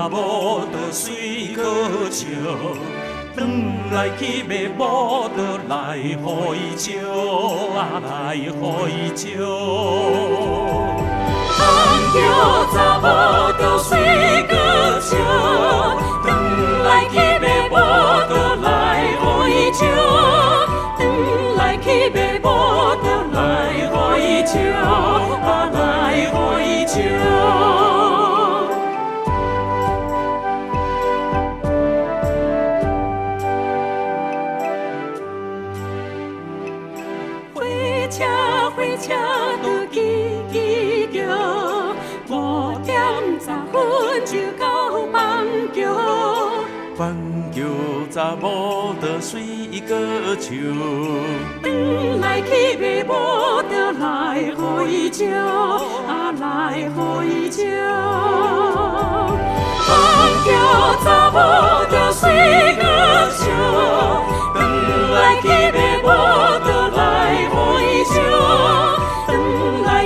查某就水果笑，转来去买某就来互伊笑，来互伊笑。放着查某就水果笑，转来去买某就来互伊笑，转来去买某就来互伊笑，来互伊笑。火车都叽叽叫，5点10分就到放桥。放桥查某就水果笑，转来去买某就来互伊笑，来互伊笑。放桥查某就水果笑，转来去买某就来互伊笑。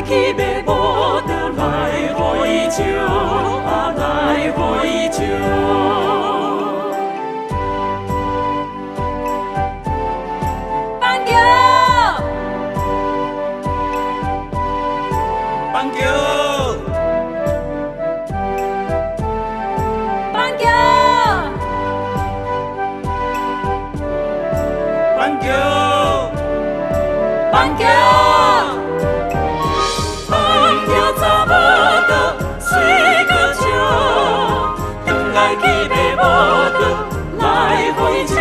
去买某就来互伊笑，来互伊笑。放桥，放桥，放桥，放桥，放桥。去买某就来互伊笑。